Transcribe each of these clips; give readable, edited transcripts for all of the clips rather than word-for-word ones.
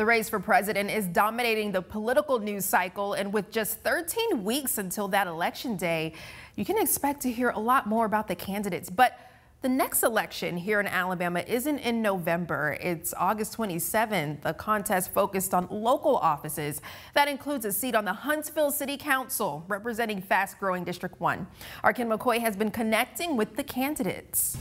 The race for president is dominating the political news cycle, and with just 13 weeks until that election day, you can expect to hear a lot more about the candidates. But the next election here in Alabama isn't in November. It's August 27th, a contest focused on local offices. That includes a seat on the Huntsville City Council, representing fast-growing District 1. Our Ken McCoy has been connecting with the candidates.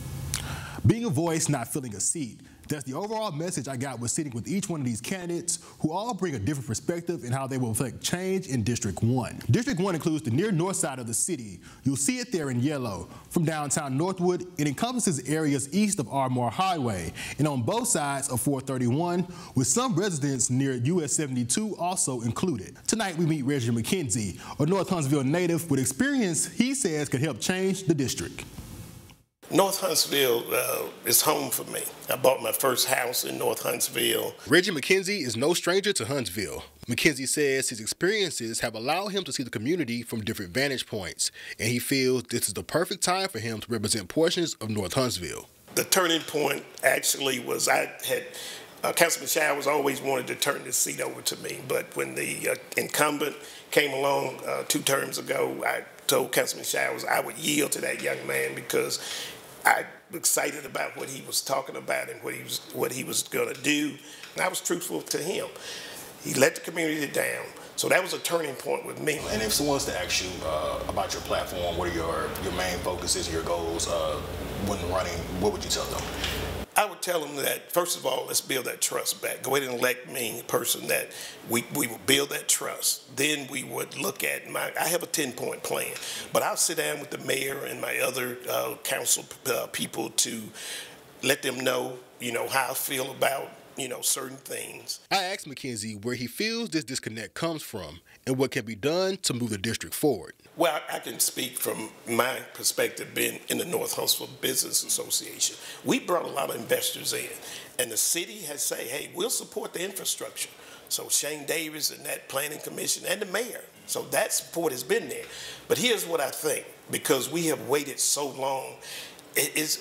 Being a voice, not filling a seat. That's the overall message I got with sitting with each one of these candidates, who all bring a different perspective in how they will affect change in District 1. District 1 includes the near north side of the city. You'll see it there in yellow. From downtown Northwood, it encompasses areas east of Ardmore Highway and on both sides of 431, with some residents near US 72 also included. Tonight we meet Reggie McKenzie, a North Huntsville native with experience he says could help change the district. North Huntsville is home for me. I bought my first house in North Huntsville. Reggie McKenzie is no stranger to Huntsville. McKenzie says his experiences have allowed him to see the community from different vantage points, and he feels this is the perfect time for him to represent portions of North Huntsville. The turning point actually was Councilman Showers always wanted to turn this seat over to me, but when the incumbent came along 2 terms ago, I told Councilman Showers I would yield to that young man because I'm excited about what he was talking about and what he was going to do. And I was truthful to him. He let the community down. So that was a turning point with me. And if someone was to ask you about your platform, what are your main focuses and your goals when running, what would you tell them? I would tell them that, first of all, let's build that trust back. Go ahead and elect me, a person that we will build that trust. Then we would look at I have a 10-point plan, but I'll sit down with the mayor and my other council people to let them know, how I feel about, certain things. I asked McKenzie where he feels this disconnect comes from and what can be done to move the district forward. Well, I can speak from my perspective being in the North Huntsville Business Association. We brought a lot of investors in, and the city has said, hey, we'll support the infrastructure. So Shane Davis and that planning commission and the mayor. So that support has been there. But here's what I think, because we have waited so long,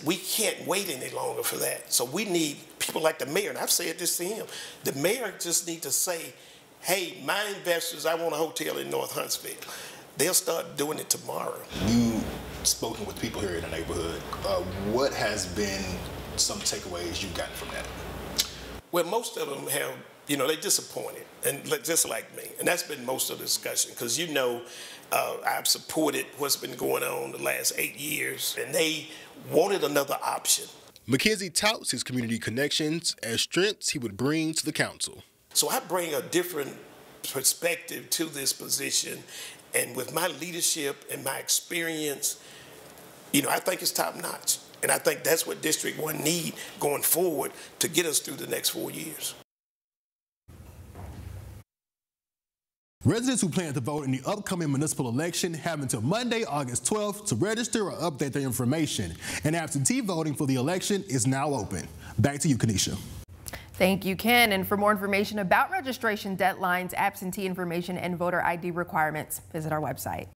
we can't wait any longer for that. So we need people like the mayor, and I've said this to him. The mayor just needs to say, hey, my investors, I want a hotel in North Huntsville. They'll start doing it tomorrow. You've spoken with people here in the neighborhood. What has been some takeaways you've gotten from that? Well, most of them have, they're disappointed, and just like me. And that's been most of the discussion, because I've supported what's been going on the last 8 years, and they wanted another option. McKenzie touts his community connections as strengths he would bring to the council. So I bring a different perspective to this position, and with my leadership and my experience, I think it's top notch. And I think that's what District 1 need going forward to get us through the next 4 years. Residents who plan to vote in the upcoming municipal election have until Monday, August 12th to register or update their information. And absentee voting for the election is now open. Back to you, Kanisha. Thank you, Ken. And for more information about registration deadlines, absentee information, and voter ID requirements, visit our website.